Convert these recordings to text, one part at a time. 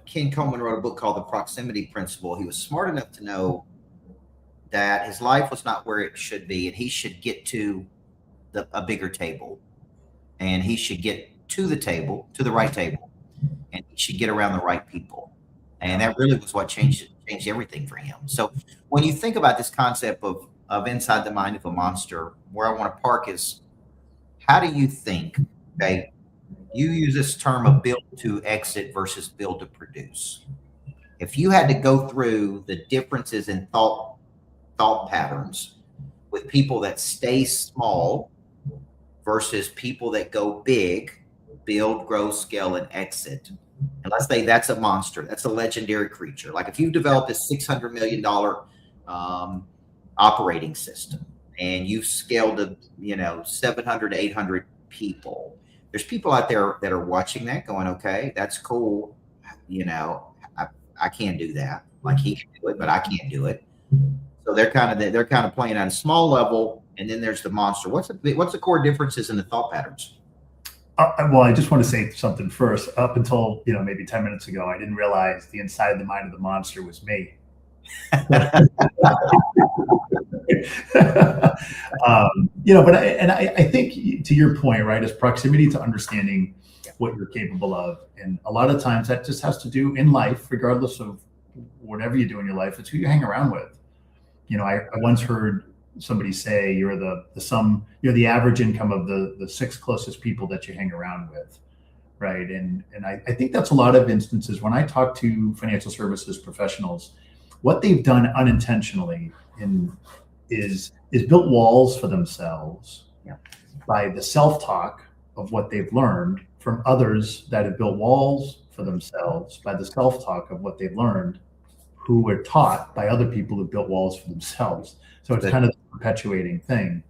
Ken Coleman wrote a book called The Proximity Principle. He was smart enough to know that his life was not where it should be, and he should get to a bigger table, and he should get to the table, to the right table, and he should get around the right people. And that really was what changed everything for him. So when you think about this concept of inside the mind of a monster, where I want to park is, how do you think, okay, you use this term of build to exit versus build to produce. If you had to go through the differences in thought patterns with people that stay small versus people that go big, build, grow, scale, and exit. And let's say that's a monster. That's a legendary creature. Like if you've developed a $600 million operating system and you've scaled to, 700 to 800 people, there's people out there that are watching that going, okay, that's cool. I can't do that. Like he can do it, but I can't do it. So they're kind of playing on a small level. And then there's the monster. What's the core differences in the thought patterns? Well, I just want to say something first. Up until, maybe 10 minutes ago, I didn't realize the inside the mind of the monster was me. But I think to your point, right, is proximity to understanding what you're capable of. And a lot of times that just has to do in life, regardless of whatever you do in your life, it's who you hang around with. I once heard somebody say you're the average income of the 6 closest people that you hang around with, right? And I think that's a lot of instances when I talk to financial services professionals, what they've done unintentionally is built walls for themselves by the self-talk of what they've learned from others that have built walls for themselves by the self-talk of what they've learned, who were taught by other people who built walls for themselves. So it's kind of a perpetuating thing.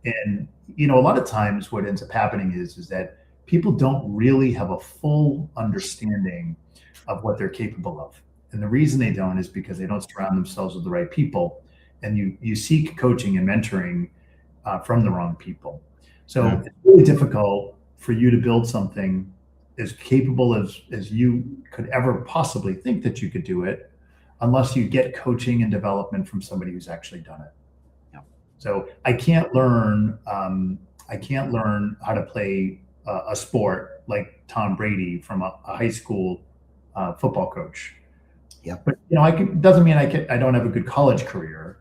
And, a lot of times what ends up happening is that people don't really have a full understanding of what they're capable of. And the reason they don't is because they don't surround themselves with the right people. And you seek coaching and mentoring from the wrong people. So it's really difficult for you to build something as capable as you could ever possibly think that you could do it, unless you get coaching and development from somebody who's actually done it. So I can't learn how to play a sport like Tom Brady from a high school football coach. But doesn't mean I don't have a good college career.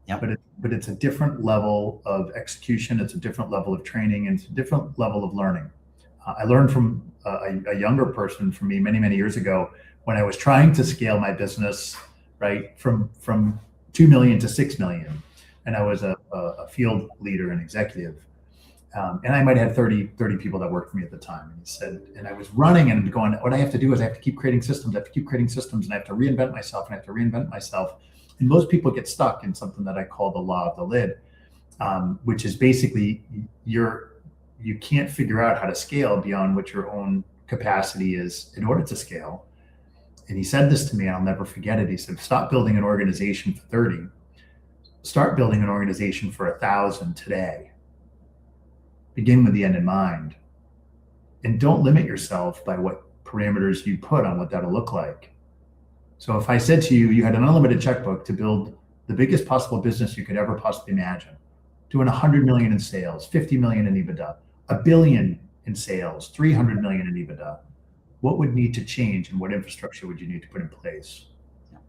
But it's a different level of execution. It's a different level of training, and it's a different level of learning. I learned from a younger person from me many, many years ago when I was trying to scale my business, right, from 2 million to 6 million. And I was a field leader and executive. And I might have 30 people that worked for me at the time. And he said, and I was running and going, what I have to do is I have to keep creating systems. And I have to reinvent myself. And most people get stuck in something that I call the law of the lid, which is basically you can't figure out how to scale beyond what your own capacity is in order to scale. And he said this to me, and I'll never forget it. He said, stop building an organization for 30. Start building an organization for 1,000 today. Begin with the end in mind. And don't limit yourself by what parameters you put on what that'll look like. So if I said to you, you had an unlimited checkbook to build the biggest possible business you could ever possibly imagine, doing 100 million in sales, 50 million in EBITDA, $1 billion in sales, 300 million in EBITDA, what would need to change and what infrastructure would you need to put in place?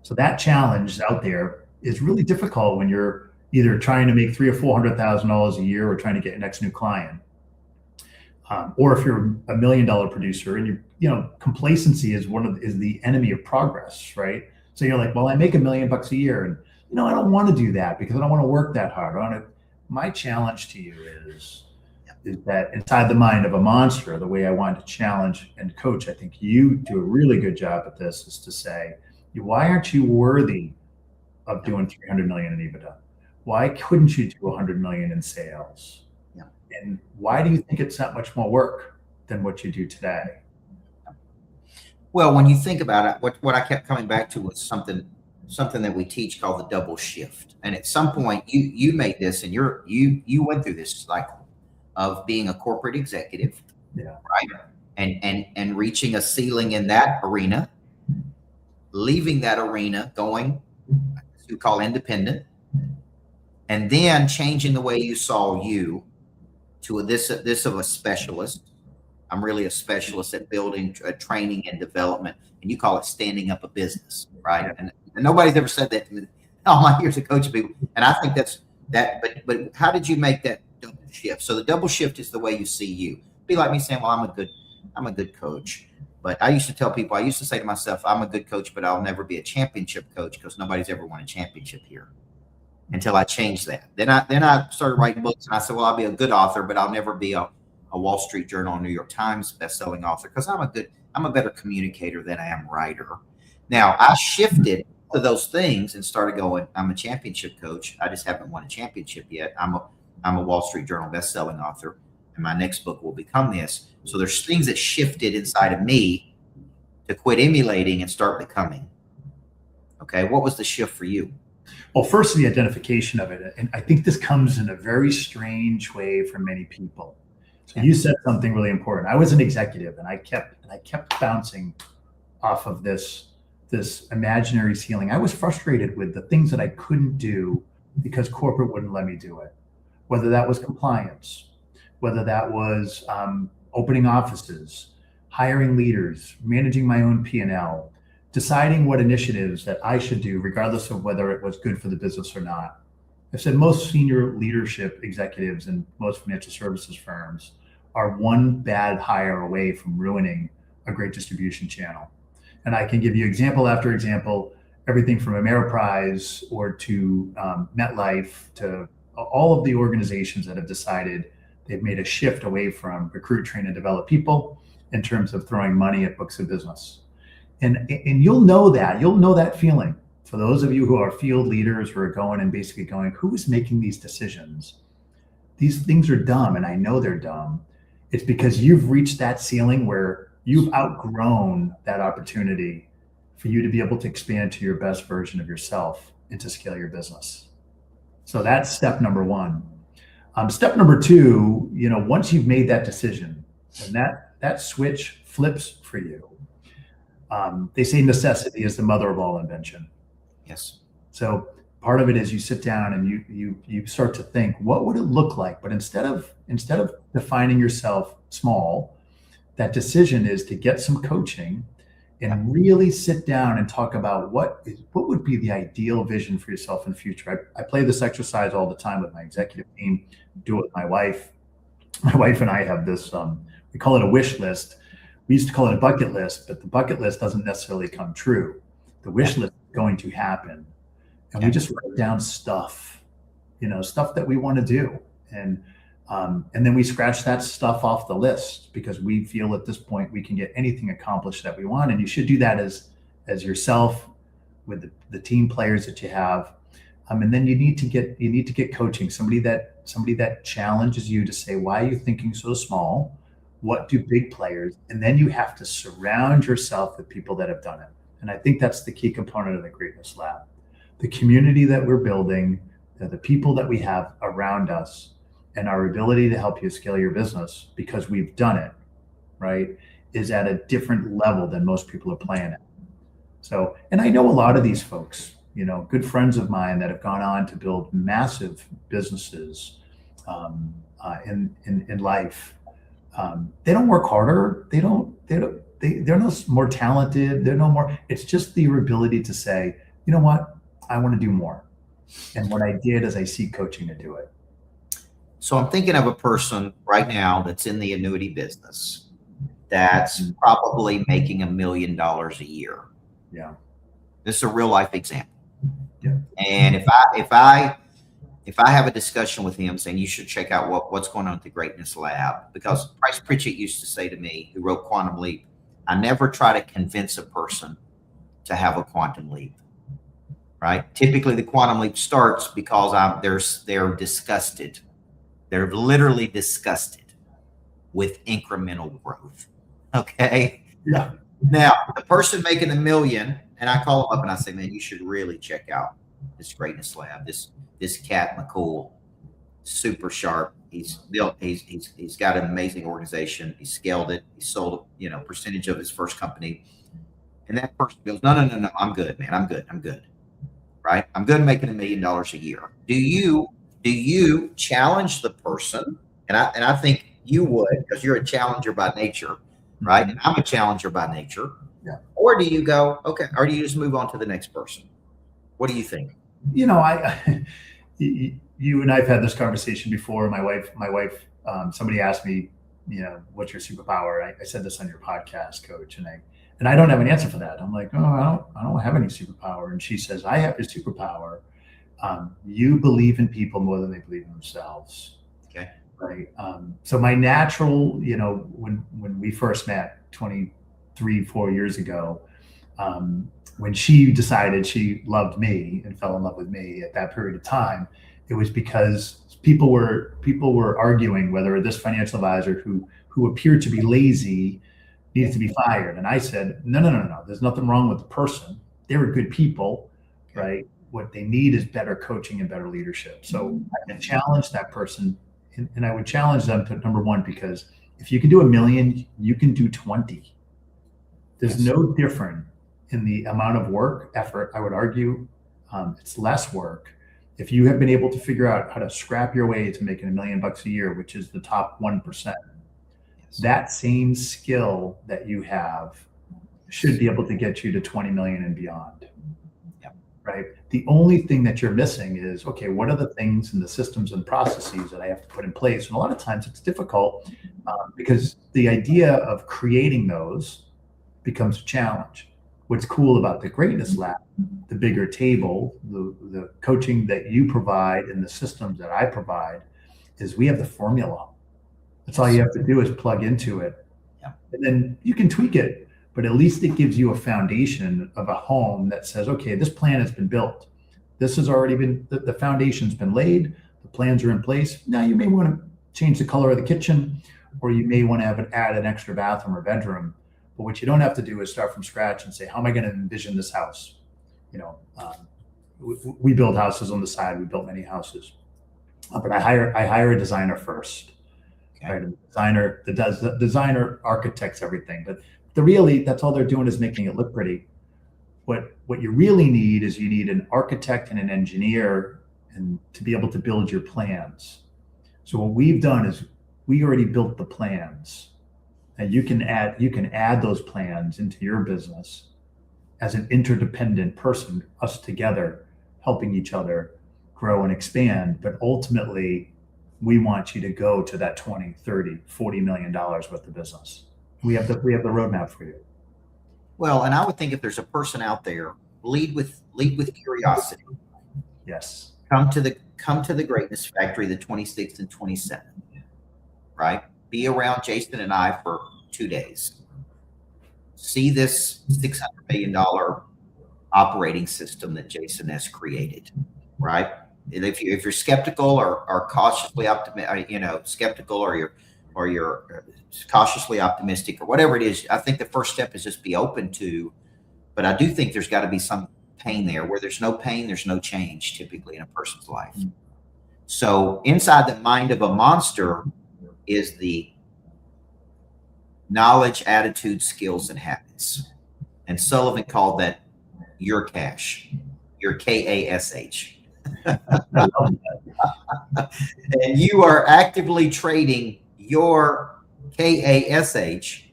So that challenge out there is really difficult when you're either trying to make $300,000 or $400,000 a year or trying to get your next new client. Or if you're $1 million producer and complacency is the enemy of progress, right? So you're like, well, I make $1 million a year, and I don't want to do that because I don't want to work that hard. My challenge to you is that inside the mind of a monster, the way I want to challenge and coach, I think you do a really good job at this, is to say, why aren't you worthy of doing 300 million in EBITDA? Why couldn't you do 100 million in sales? And why do you think it's that much more work than what you do today? Well, when you think about it, what I kept coming back to was something that we teach called the double shift. And at some point you made this, and you went through this cycle of being a corporate executive, right? And reaching a ceiling in that arena, leaving that arena, going, you call independent, and then changing the way you saw you to this of a specialist. I'm really a specialist at building, training, and development, and you call it standing up a business, right? And nobody's ever said that to me all my years of coaching people, and I think that's that. But how did you make that double shift? So the double shift is the way you see you. Be like me saying, "Well, I'm a good coach." But I used to tell people, I used to say to myself, "I'm a good coach, but I'll never be a championship coach because nobody's ever won a championship here." Until I changed that, then I started writing books, and I said, "Well, I'll be a good author, but I'll never be a Wall Street Journal, New York Times best-selling author because I'm a better communicator than I am writer." Now I shifted to those things and started going, "I'm a championship coach. I just haven't won a championship yet. I'm a Wall Street Journal best-selling author, and my next book will become this." So there's things that shifted inside of me to quit emulating and start becoming. Okay, what was the shift for you? Well, first, the identification of it. And I think this comes in a very strange way for many people. So you said something really important. I was an executive, and I kept bouncing off of this imaginary ceiling. I was frustrated with the things that I couldn't do because corporate wouldn't let me do it. Whether that was compliance, whether that was opening offices, hiring leaders, managing my own P&L, deciding what initiatives that I should do, regardless of whether it was good for the business or not. I've said most senior leadership executives in most financial services firms are one bad hire away from ruining a great distribution channel. And I can give you example after example, everything from Ameriprise or to MetLife to all of the organizations that have decided they've made a shift away from recruit, train, and develop people in terms of throwing money at books of business. And you'll know that feeling. For those of you who are field leaders who are going and basically going, who is making these decisions? These things are dumb, and I know they're dumb. It's because you've reached that ceiling where you've outgrown that opportunity for you to be able to expand to your best version of yourself and to scale your business. So that's step number one. Step number two, once you've made that decision and that switch flips for you, they say necessity is the mother of all invention. Yes. So part of it is you sit down and you start to think, what would it look like? But instead of defining yourself small, that decision is to get some coaching and really sit down and talk about what would be the ideal vision for yourself in the future. I play this exercise all the time with my executive team, do it with my wife. My wife and I have this, we call it a wish list. We used to call it a bucket list, but the bucket list doesn't necessarily come true. The wish list is going to happen. And we just write down stuff that we want to do. And then we scratch that stuff off the list because we feel at this point we can get anything accomplished that we want. And you should do that as yourself with the team players that you have. And then you need to get coaching, somebody that challenges you to say, why are you thinking so small? What do big players? And then you have to surround yourself with people that have done it. And I think that's the key component of the Greatness Lab. The community that we're building, the people that we have around us, and our ability to help you scale your business because we've done it, right, is at a different level than most people are playing at. So, and I know a lot of these folks, good friends of mine that have gone on to build massive businesses in life. They don't work harder. They're no more talented. They're no more. It's just your ability to say, you know what, I want to do more. And what I did is I seek coaching to do it. So I'm thinking of a person right now that's in the annuity business that's probably making $1 million a year. Yeah. This is a real life example. Yeah. And if I have a discussion with him saying you should check out what's going on at the Greatness Lab, because Bryce Pritchett used to say to me, who wrote Quantum Leap, I never try to convince a person to have a quantum leap. Right? Typically the quantum leap starts because they're disgusted. They're literally disgusted with incremental growth. Okay. Yeah. Now the person making $1 million, and I call him up and I say, man, you should really check out this Greatness Lab. This Cat McCool, super sharp. He's got an amazing organization. He scaled it. He sold, percentage of his first company. And that person goes, no, no, no, no, I'm good, man. I'm good. I'm good. Right? I'm good making $1 million a year. Do you challenge the person? And I think you would, because you're a challenger by nature, right? And I'm a challenger by nature. Yeah. Or do you go, okay, or do you just move on to the next person? What do you think? You know, you and I've had this conversation before. My wife, somebody asked me, what's your superpower? I said this on your podcast, Coach, and I don't have an answer for that. I'm like, oh, I don't have any superpower. And she says, I have a superpower. You believe in people more than they believe in themselves. Okay. Right. So my natural, when we first met 4 years ago, when she decided she loved me and fell in love with me at that period of time, it was because people were arguing whether this financial advisor who appeared to be lazy needed to be fired. And I said, no. There's nothing wrong with the person. They were good people, right? What they need is better coaching and better leadership. So I would challenge that person, and I would challenge them to, number one, because if you can do 1 million, you can do 20. There's no different in the amount of work, effort. I would argue it's less work. If you have been able to figure out how to scrap your way to making $1 million a year, which is the top 1%, that same skill that you have should be able to get you to 20 million and beyond. Right? The only thing that you're missing is, okay, what are the things and the systems and processes that I have to put in place? And a lot of times it's difficult because the idea of creating those becomes a challenge. What's cool about the Greatness Lab, the bigger table, the coaching that you provide and the systems that I provide, is we have the formula. That's all you have to do is plug into it. Yeah. And then you can tweak it. But at least it gives you a foundation of a home that says, okay, this plan has been built. This has already been, the foundation's been laid. The plans are in place. Now you may want to change the color of the kitchen, or you may want to add an extra bathroom or bedroom. But what you don't have to do is start from scratch and say, how am I going to envision this house? We build houses on the side. We built many houses, but I hire a designer first. Okay. Right? The designer architects everything, but that's all they're doing is making it look pretty. What you really need is you need an architect and an engineer and to be able to build your plans. So what we've done is we already built the plans, and you can add those plans into your business as an interdependent person, us together, helping each other grow and expand. But ultimately, we want you to go to that 20, 30, $40 million worth of business. We have the roadmap for you. Well, and I would think if there's a person out there, lead with curiosity. Yes. Come to the Greatness Factory, the 26th and 27th. Right? Be around Jason and I for 2 days. See this $600 million operating system that Jason has created. Right? And if you're skeptical or cautiously skeptical, or you're cautiously optimistic, or whatever it is, I think the first step is just be open to. But I do think there's got to be some pain there. Where there's no pain, there's no change typically in a person's life. Mm-hmm. So inside the mind of a monster is the knowledge, attitude, skills, and habits. And Sullivan called that your cash, your KASH. And you are actively trading your KASH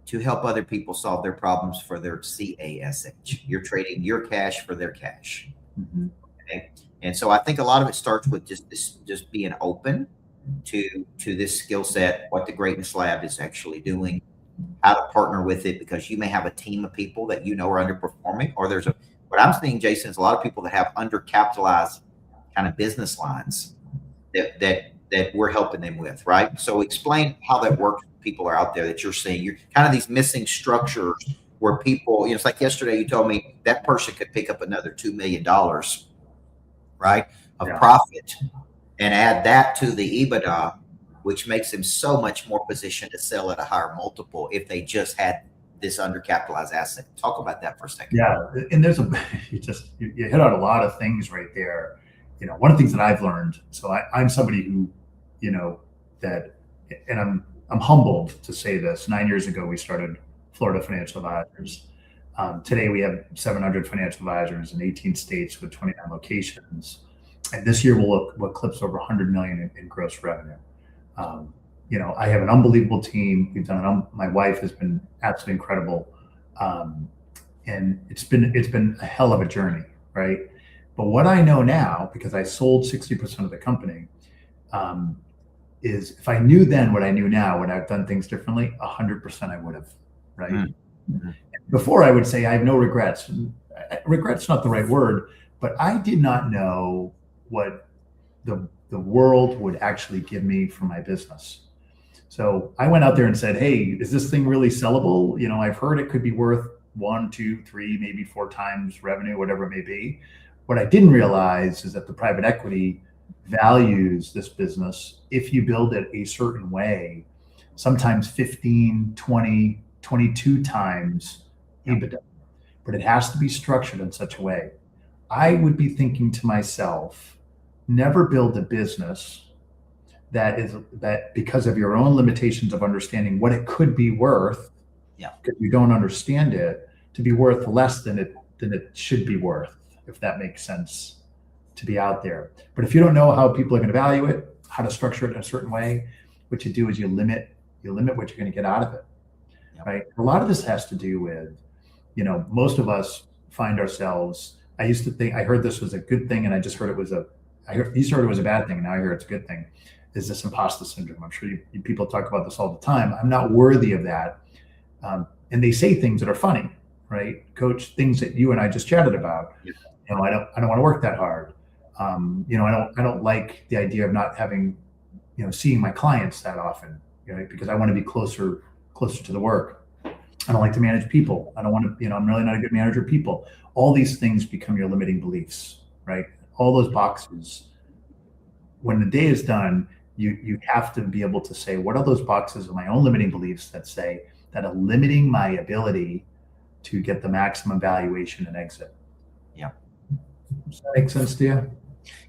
to help other people solve their problems for their CASH. You're trading your cash for their cash. Mm-hmm. Okay? And so I think a lot of it starts with just being open to this skill set, what the Greatness Lab is actually doing, how to partner with it, because you may have a team of people that are underperforming, or what I'm seeing, Jason, is a lot of people that have undercapitalized kind of business lines that we're helping them with, right? So explain how that works. People are out there that you're seeing. You're kind of these missing structures where people, it's like yesterday you told me that person could pick up another $2 million, right, of profit, and add that to the EBITDA, which makes them so much more positioned to sell at a higher multiple if they just had this undercapitalized asset. Talk about that for a second. Yeah, and you hit on a lot of things right there. One of the things that I've learned. So I'm somebody who, and I'm humbled to say this. 9 years ago, we started Florida Financial Advisors. Today we have 700 financial advisors in 18 states with 29 locations, and this year we'll eclipse over 100 million in gross revenue. I have an unbelievable team. My wife has been absolutely incredible, and it's been a hell of a journey, right? But what I know now, because I sold 60% of the company, is if I knew then what I knew now, would I have done things differently? 100% I would have, right? Mm-hmm. Before I would say I have no regrets. Regret's not the right word, but I did not know what the world would actually give me for my business. So I went out there and said, hey, is this thing really sellable? I've heard it could be worth 1, 2, 3, maybe 4 times revenue, whatever it may be. What I didn't realize is that the private equity values this business if you build it a certain way, sometimes 15, 20, 22 times EBITDA, but it has to be structured in such a way. I would be thinking to myself, never build a business that because of your own limitations of understanding what it could be worth, because you don't understand it, to be worth less than it should be worth, if that makes sense, to be out there. But if you don't know how people are going to value it, how to structure it in a certain way, what you do is you limit what you're going to get out of it, right? A lot of this has to do with, most of us find ourselves. I used to think I heard this was a good thing, and I just heard it was a bad thing, and now I hear it's a good thing. Is this imposter syndrome? I'm sure people talk about this all the time. I'm not worthy of that. And they say things that are funny, right? Coach, things that you and I just chatted about. Yeah. I don't want to work that hard. I don't like the idea of not having, seeing my clients that often, because I want to be closer to the work. I don't like to manage people. I don't want to, I'm really not a good manager of people. All these things become your limiting beliefs, right? All those boxes. When the day is done, you have to be able to say, what are those boxes of my own limiting beliefs that are limiting my ability to get the maximum valuation and exit? Yeah. Does that make sense to you?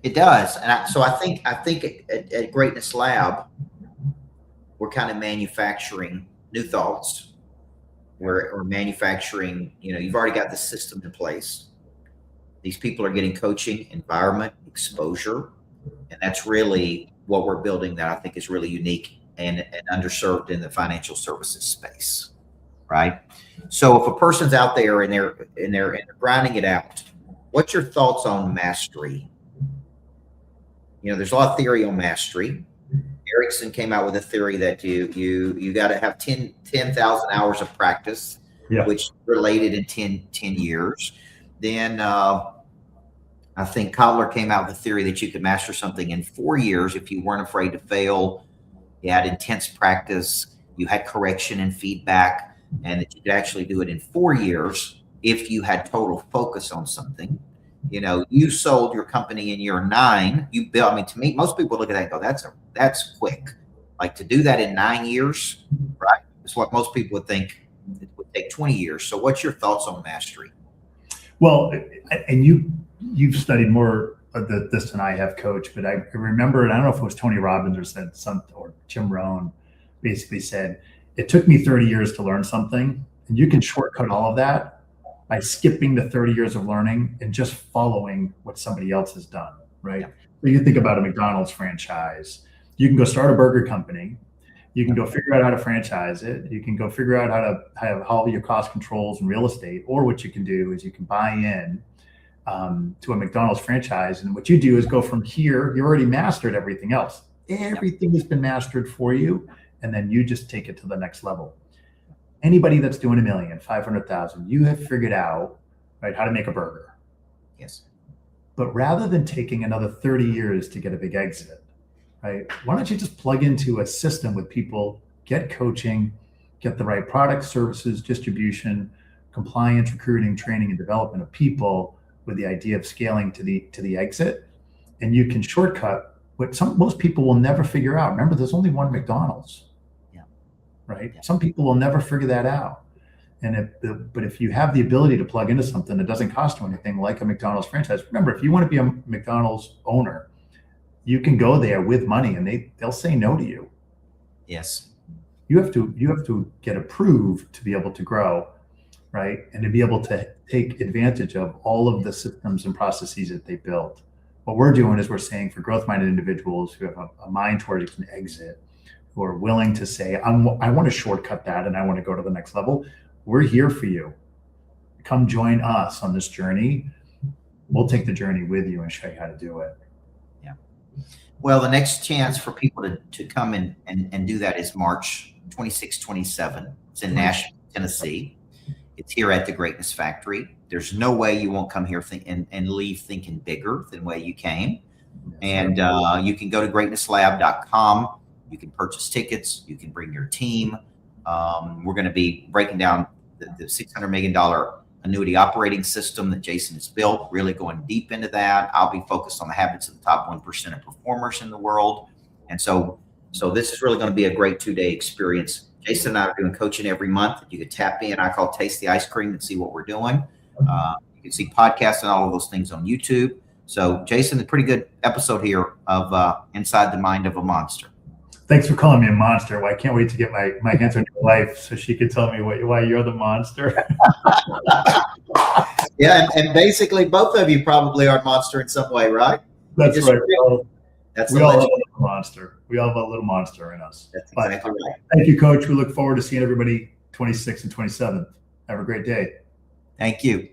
It does. And so I think at Greatness Lab, we're kind of manufacturing new thoughts. We're manufacturing, you've already got the system in place. These people are getting coaching, environment, exposure. And that's really what we're building that I think is really unique and underserved in the financial services space, right? So if a person's out there and they're grinding it out, what's your thoughts on mastery? There's a lot of theory on mastery. Erickson came out with a theory that you got to have 10,000 hours of practice, which related in 10 years. Then I think Kotler came out with a theory that you could master something in 4 years if you weren't afraid to fail. You had intense practice, you had correction and feedback, and that you could actually do it in 4 years if you had total focus on something. You sold your company in year 9. You built. To me, most people look at that and go, "That's quick." Like to do that in 9 years, right? It's what most people would think it would take 20 years. So, what's your thoughts on mastery? Well, and you've studied more of this than I have, Coach, but I remember, and I don't know if it was Tony Robbins or Jim Rohn basically said, it took me 30 years to learn something, and you can shortcut all of that by skipping the 30 years of learning and just following what somebody else has done, right? Yeah. So you think about a McDonald's franchise. You can go start a burger company. You can go figure out how to franchise it. You can go figure out how to have all your cost controls and real estate. Or what you can do is you can buy in to a McDonald's franchise. And what you do is go from here. You already mastered everything else. Everything has been mastered for you. And then you just take it to the next level. Anybody that's doing $1 million, 500,000, you have figured out, right, how to make a burger. Yes. But rather than taking another 30 years to get a big exit, right, why don't you just plug into a system with people, get coaching, get the right products, services, distribution, compliance, recruiting, training, and development of people with the idea of scaling to the exit. And you can shortcut what most people will never figure out. Remember, there's only one McDonald's. Right? Yeah. Some people will never figure that out. But if you have the ability to plug into something that doesn't cost you anything, like a McDonald's franchise, remember, if you want to be a McDonald's owner, you can go there with money and they'll say no to you. Yes. You have to get approved to be able to grow. right? And to be able to take advantage of all of the systems and processes that they built. What we're doing is we're saying for growth-minded individuals who have a mind towards an exit, who are willing to say, I want to shortcut that and I want to go to the next level. We're here for you. Come join us on this journey. We'll take the journey with you and show you how to do it. Yeah. Well, the next chance for people to come and do that is March 26, 27. It's in Nashville, Tennessee. It's here at the Greatness Factory. There's no way you won't come here and leave thinking bigger than the way you came. And you can go to greatnesslab.com. You can purchase tickets. You can bring your team. We're going to be breaking down the $600 million annuity operating system that Jason has built, really going deep into that. I'll be focused on the habits of the top 1% of performers in the world. And so this is really going to be a great 2-day experience. Jason and I are doing coaching every month. You can tap in. I call Taste the Ice Cream and see what we're doing. You can see podcasts and all of those things on YouTube. So Jason, a pretty good episode here of Inside the Mind of a Monster. Thanks for calling me a monster. Well, I can't wait to get my hands on your wife so she could tell me why you're the monster. Yeah, and basically both of you probably are a monster in some way, right? That's right. We all have a little monster. We all have a little monster in us. That's exactly right. Thank you, Coach. We look forward to seeing everybody 26th and 27th. Have a great day. Thank you.